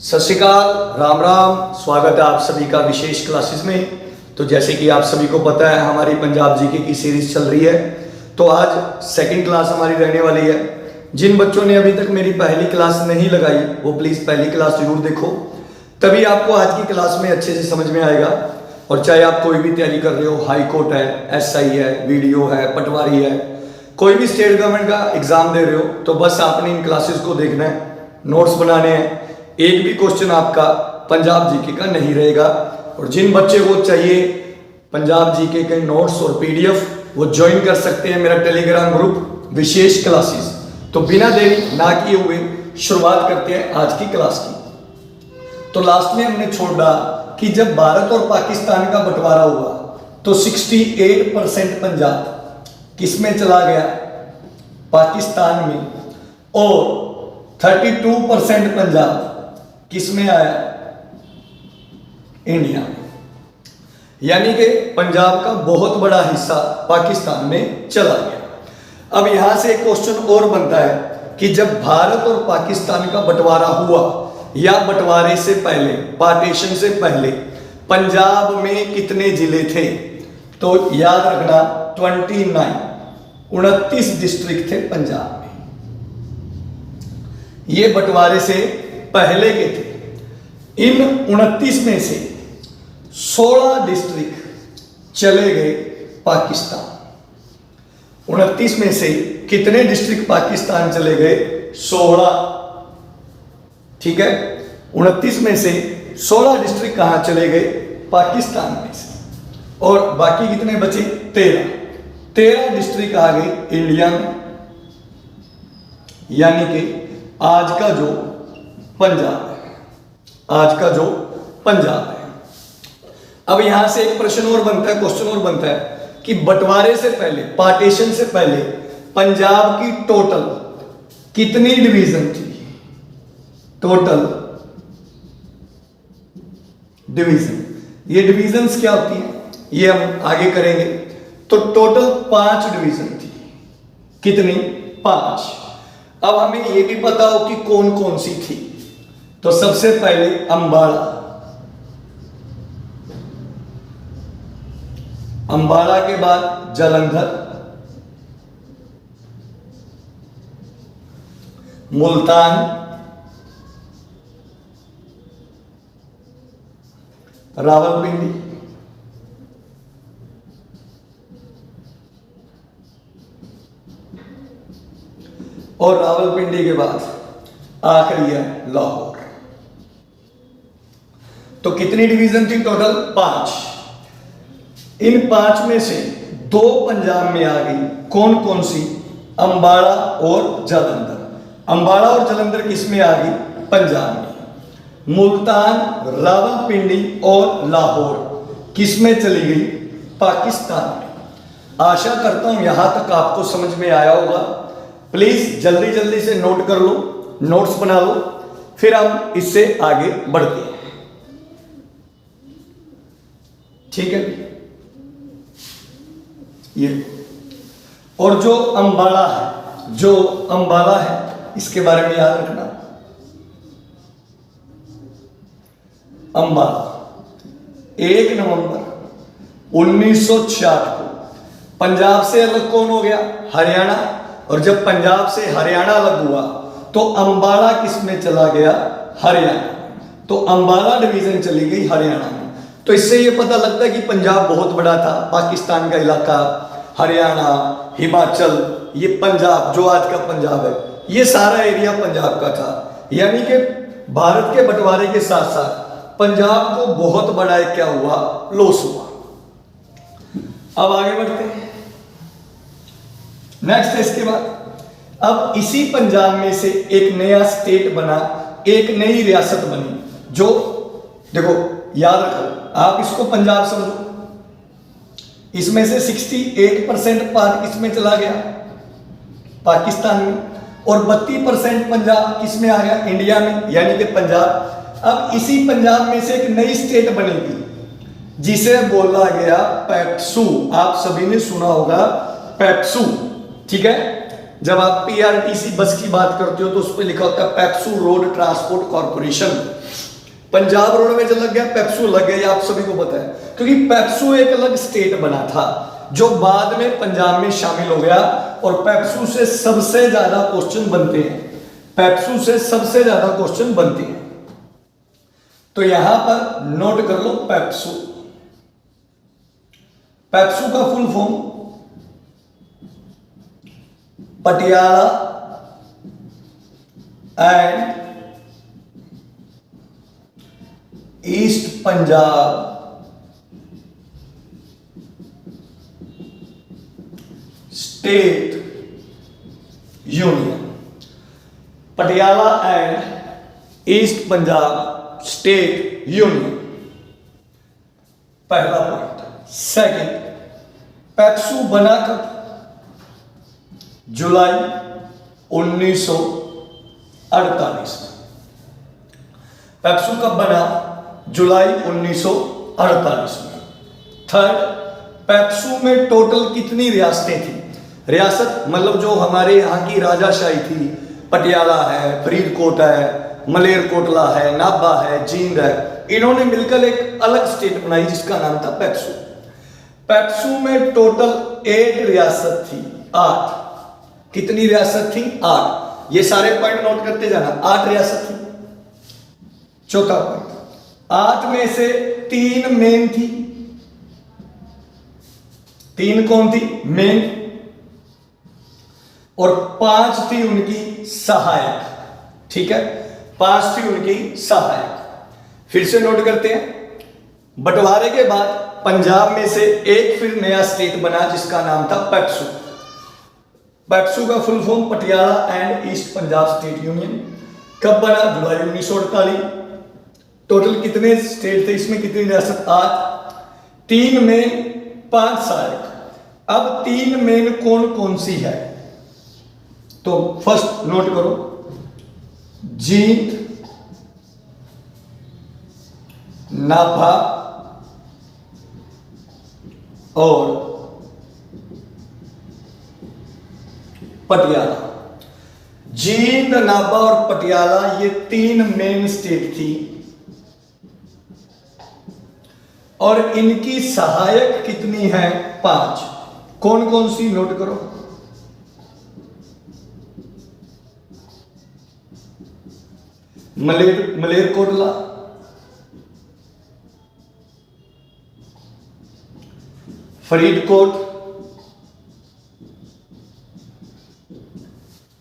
सत श्री अकाल, राम राम। स्वागत है आप सभी का विशेष क्लासेस में। तो जैसे कि आप सभी को पता है हमारी पंजाब जीके की सीरीज चल रही है। तो आज सेकंड क्लास हमारी रहने वाली है। जिन बच्चों ने अभी तक मेरी पहली क्लास नहीं लगाई वो प्लीज़ पहली क्लास जरूर देखो, तभी आपको आज की क्लास में अच्छे से समझ में आएगा। और चाहे आप कोई भी तैयारी कर रहे हो, हाई कोर्ट है, SI है, वीडियो है, पटवारी है, कोई भी स्टेट गवर्नमेंट का एग्जाम दे रहे हो, तो बस आपने इन क्लासेस को देखना है, नोट्स बनाने हैं। एक भी क्वेश्चन आपका पंजाब जीके का नहीं रहेगा। और जिन बच्चे को चाहिए पंजाब जीके के नोट्स और PDF, वो ज्वाइन कर सकते हैं मेरा टेलीग्राम ग्रुप विशेष क्लासेस। तो बिना देरी ना किए हुए शुरुआत करते हैं आज की क्लास की। तो लास्ट में हमने छोड़ा कि जब भारत और पाकिस्तान का बंटवारा हुआ तो 68% पंजाब किस में चला गया? पाकिस्तान में। और 32% पंजाब किस में आया? इंडिया में। यानी कि पंजाब का बहुत बड़ा हिस्सा पाकिस्तान में चला गया। अब यहां से एक क्वेश्चन और बनता है कि जब भारत और पाकिस्तान का बंटवारा हुआ या बंटवारे से पहले, पार्टीशन से पहले, पंजाब में कितने जिले थे? तो याद रखना 29 डिस्ट्रिक्ट थे पंजाब में। ये बंटवारे से पहले के थे। इन 29 में से 16 डिस्ट्रिक्ट चले गए पाकिस्तान। 29 में से कितने डिस्ट्रिक्ट पाकिस्तान चले गए? 16। ठीक है, 29 में से 16 डिस्ट्रिक्ट कहां चले गए? पाकिस्तान में से। और बाकी कितने बचे? 13 डिस्ट्रिक्ट आ गए इंडिया में, यानी कि आज का जो पंजाब है, आज का जो पंजाब है। अब यहां से एक प्रश्न और बनता है, क्वेश्चन और बनता है कि बंटवारे से पहले, पार्टीशन से पहले पंजाब की टोटल कितनी डिवीजन थी? Total division. ये डिवीजन्स क्या होती हैं ये हम आगे करेंगे। तो टोटल 5 डिवीजन थी। कितनी? 5। अब हमें ये भी पता हो कि कौन कौन सी थी। तो सबसे पहले अंबाला, अंबाला के बाद जालंधर, मुल्तान, रावलपिंडी, और रावलपिंडी के बाद आखिरी है लाहौर। तो कितनी डिवीजन थी टोटल? 5। इन 5 में से 2 पंजाब में आ गई। कौन कौन सी? अंबाला और जालंधर। अंबाला और जालंधर किस में आ गई? पंजाब में। मुल्तान, रावलपिंडी और लाहौर किस में चली गई? पाकिस्तान में। आशा करता हूं यहां तक आपको समझ में आया होगा। प्लीज जल्दी जल्दी से नोट कर लो, नोट्स बना लो, फिर हम इससे आगे बढ़ते हैं। ठीक है ये। और जो अंबाला है, जो अंबाला है, इसके बारे में याद रखना। अंबाला 1 नवंबर 1966 को पंजाब से अलग कौन हो गया? हरियाणा। और जब पंजाब से हरियाणा अलग हुआ तो अंबाला किस में चला गया? हरियाणा। तो अंबाला डिवीजन चली गई हरियाणा में। तो इससे ये पता लगता है कि पंजाब बहुत बड़ा था। पाकिस्तान का इलाका, हरियाणा, हिमाचल, ये पंजाब जो आज का पंजाब है, ये सारा एरिया पंजाब का था। यानी कि भारत के बंटवारे के साथ साथ पंजाब को बहुत बड़ा एक क्या हुआ? लॉस हुआ। अब आगे बढ़ते हैं। नेक्स्ट है इसके बाद, अब इसी पंजाब में से एक नया स्टेट बना, एक नई रियासत बनी। जो देखो याद रखो, आप इसको पंजाब समझो। इसमें से 68% पार्ट किसमें चला गया? पाकिस्तान में। और 32% पंजाब किसमें आ गया? इंडिया में, यानी कि पंजाब। अब इसी पंजाब में से एक नई स्टेट बनेगी जिसे बोला गया पेप्सू। आप सभी ने सुना होगा पेप्सू। ठीक है, जब आप PRTC बस की बात करते हो तो उस पर लिखा होता है PEPSU road transport corporation. Punjab roadways लग गया, पेप्सू लग गया, ये आप सभी को पता है, क्योंकि पेप्सू एक अलग स्टेट बना था जो बाद में पंजाब में शामिल हो गया। और पेप्सू से सबसे ज्यादा क्वेश्चन बनते हैं, पेप्सू से सबसे ज्यादा क्वेश्चन बनते हैं। तो यहां पर नोट कर लो पेप्सू। पेप्सू का full form Patiala and east Punjab state union. Patiala and east Punjab state union, पहला पॉइंट। सेकंड, पेप्सू बना कब? जुलाई 1948 में। पेप्सू कब बना? जुलाई 1948 में। थर्ड, पेप्सू में टोटल कितनी रियासतें थी? रियासत मतलब जो हमारे यहाँ की राजाशाही थी, पटियाला है, फरीदकोट है, मलेरकोटला है, नाभा है, जींद है, इन्होंने मिलकर एक अलग स्टेट बनाई जिसका नाम था पेप्सू। पेप्सू में टोटल 8 रियासत थी, 8। कितनी रियासत थी? 8। ये सारे पॉइंट नोट करते जाना, 8 रियासत थी। चौथा पॉइंट, 8 में से 3 मेन थी। 3 कौन थी? मेन। और 5 थी उनकी सहायक। ठीक है, 5 थी उनकी सहायक। फिर से नोट करते हैं, बंटवारे के बाद पंजाब में से एक फिर नया स्टेट बना जिसका नाम था पेप्सू। पेप्सू का full form Patiala and east Punjab state union. कब बना? जुलाई 1948। टोटल कितने स्टेट थे इसमें, कितनी रियासत? 8। 3 मेन, 5 सहायक। अब 3 मेन कौन कौन सी है? तो फर्स्ट नोट करो, जींद, नाभा और पटियाला। जींद, नाभा और पटियाला ये 3 मेन स्टेट थी और इनकी सहायक कितनी है? 5। कौन कौन सी? नोट करो, मलेरकोटला, फरीदकोट,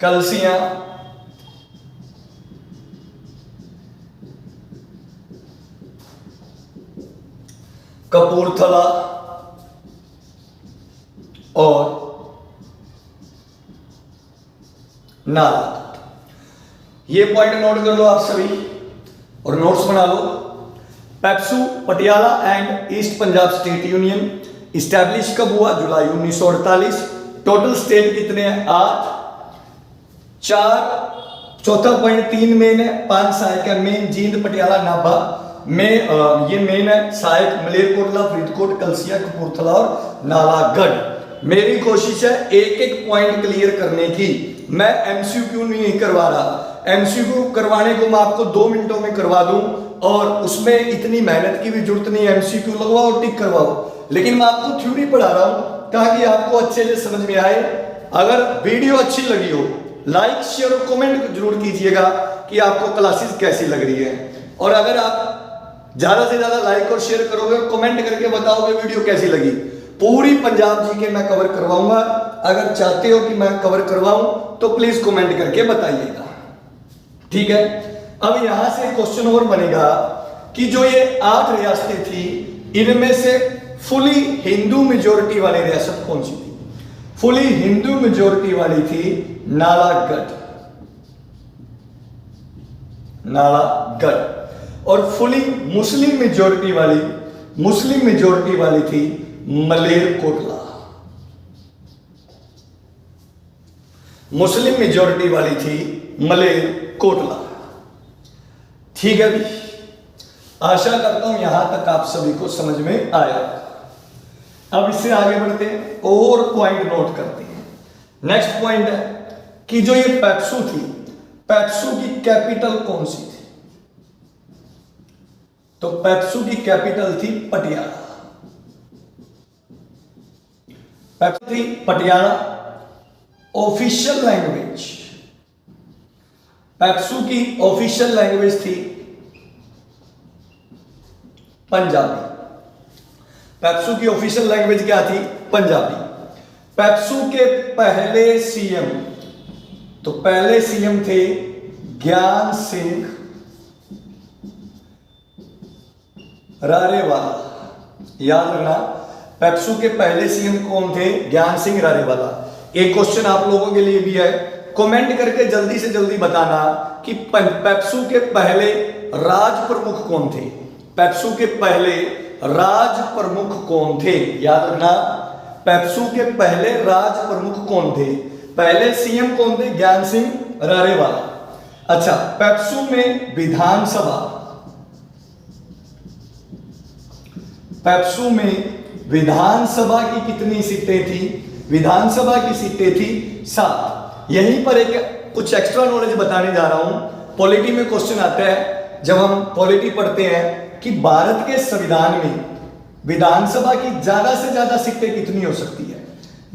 कलसियां, कपूरथला और नालागढ़। ये पॉइंट नोट कर लो आप सभी और नोट्स बना लो। PEPSU Patiala and east Punjab state union establish कब हुआ? जुलाई 1948। टोटल स्टेट कितने हैं? 8। 4। चौथा पॉइंट 3 मेन है, 5 सहायक है। मेन जींद, पटियाला, नाभा में ये मेन है। सहायक मलेरकोटला, फरीदकोट, कलसिया, कपूरथला और नालागढ़। मेरी कोशिश है एक एक पॉइंट क्लियर करने की, मैं एमसीक्यू नहीं करवा रहा। एमसीक्यू करवाने को मैं आपको 2 मिनटों में करवा दूं और उसमें इतनी मेहनत की भी जरूरत नहीं है। एमसीक्यू लगवाओ, टिक करवाओ, लेकिन मैं आपको थ्योरी पढ़ा रहा हूं ताकि आपको अच्छे से समझ में आए। अगर वीडियो अच्छी लगी हो, लाइक, शेयर और कमेंट जरूर कीजिएगा कि आपको क्लासेस कैसी लग रही है। और अगर आप ज्यादा से ज्यादा लाइक और शेयर करोगे और कमेंट करके बताओगे वीडियो कैसी लगी, पूरी पंजाब जीके मैं कवर करवाऊंगा। अगर चाहते हो कि मैं कवर करवाऊं तो प्लीज कमेंट करके बताइएगा, ठीक है। अब यहां से क्वेश्चन और बनेगा कि जो ये 8 रियासतें थी, इनमें से फुली हिंदू मेजोरिटी वाली रियासत कौन सी थी? फुली हिंदू मेजोरिटी वाली थी नालागढ़, नालागढ़। और फुली मुस्लिम मेजोरिटी वाली थी मलेरकोटला। मुस्लिम मेजोरिटी वाली थी मलेरकोटला, ठीक है भी। आशा करता हूं यहां तक आप सभी को समझ में आया। अब इससे आगे बढ़ते हैं और पॉइंट नोट करते हैं। नेक्स्ट पॉइंट है कि जो ये पेप्सू थी, पेप्सू की कैपिटल कौन सी थी? तो पेप्सू की कैपिटल थी पटियाला। पेप्सू थी पटियाला। ऑफिशियल लैंग्वेज, पेप्सू की ऑफिशियल लैंग्वेज थी पंजाबी। पेप्सू की ऑफिशियल लैंग्वेज क्या थी? पंजाबी। पेप्सू के पहले सीएम, तो पहले सीएम थे ज्ञान सिंह रारेवाला। याद रखना, पेप्सू के पहले सीएम कौन थे? ज्ञान सिंह रारेवाला। एक क्वेश्चन आप लोगों के लिए भी है, कमेंट करके जल्दी से जल्दी बताना कि पेप्सू के पहले राज प्रमुख कौन थे? पेप्सू के पहले राज प्रमुख कौन थे? याद रखना, पेप्सू के पहले राज प्रमुख कौन थे? पहले सीएम कौन थे? ज्ञान सिंह रारेवाला। अच्छा, पेप्सू में विधानसभा, पेप्सू में विधानसभा की कितनी सीटें थी? विधानसभा की सीटें थी 7। यहीं पर एक कुछ एक्स्ट्रा नॉलेज बताने जा रहा हूं। पॉलिटी में क्वेश्चन आता है, जब हम पॉलिटी पढ़ते हैं कि भारत के संविधान में विधानसभा की ज्यादा से ज्यादा सीटें कितनी हो सकती है?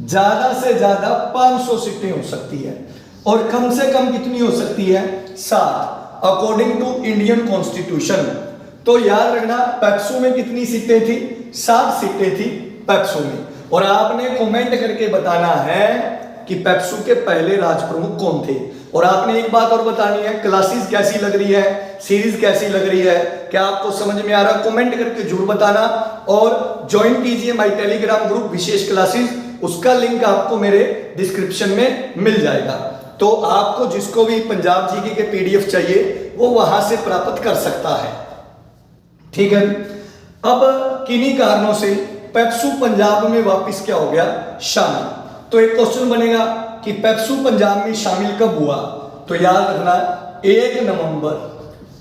ज्यादा से ज्यादा 500 सीटें हो सकती है, और कम से कम कितनी हो सकती है? 7, अकॉर्डिंग टू इंडियन कॉन्स्टिट्यूशन। तो याद रखना, पेप्सू में कितनी सीटें थी? 7 सीटें थी पेप्सू में। और आपने कमेंट करके बताना है कि पेप्सू के पहले राज प्रमुख कौन थे। और आपने एक बात और बतानी है, क्लासेस कैसी लग रही है, सीरीज कैसी लग रही है, क्या आपको समझ में आ रहा है? कमेंट करके जरूर बताना। और ज्वाइन कीजिए माय टेलीग्राम ग्रुप विशेष क्लासेस, उसका लिंक आपको मेरे डिस्क्रिप्शन में मिल जाएगा। तो आपको जिसको भी पंजाब जीके के पीडीएफ चाहिए वो वहां से प्राप्त कर सकता है। ठीक है, अब किन्हीं कारणों से पेप्सू पंजाब में वापस क्या हो गया? शामिल। तो एक क्वेश्चन बनेगा कि पेप्सू पंजाब में शामिल कब हुआ? तो याद रखना, 1 नवंबर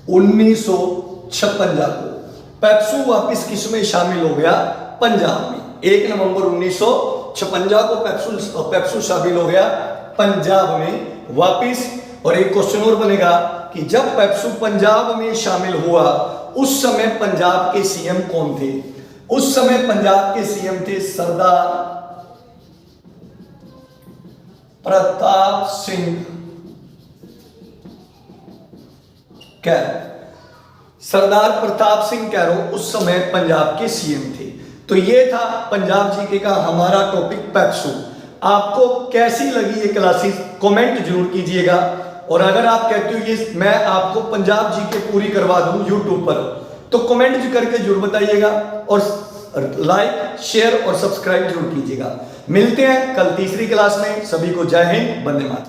1956 को पेप्सू वापस किस में शामिल हो गया? पंजाब में। 1 नवंबर 1956 को पेप्सू शामिल हो गया पंजाब में वापस। और एक क्वेश्चन और बनेगा कि जब पेप्सू पंजाब में शामिल हुआ उस समय पंजाब के सीएम कौन थे? उस समय पंजाब के सीएम थे सरदार प्रताप सिंह कैरो। सरदार प्रताप सिंह कैरो उस समय पंजाब के सीएम थे। तो ये था पंजाब जीके का हमारा टॉपिक पेप्सू। आपको कैसी लगी ये क्लासेस कमेंट जरूर कीजिएगा। और अगर आप कहते हो ये मैं आपको पंजाब जीके पूरी करवा दूं यूट्यूब पर, तो कमेंट करके जरूर बताइएगा। और लाइक, शेयर और सब्सक्राइब जरूर कीजिएगा। मिलते हैं कल तीसरी क्लास में। सभी को जय हिंद, वंदे मातरम।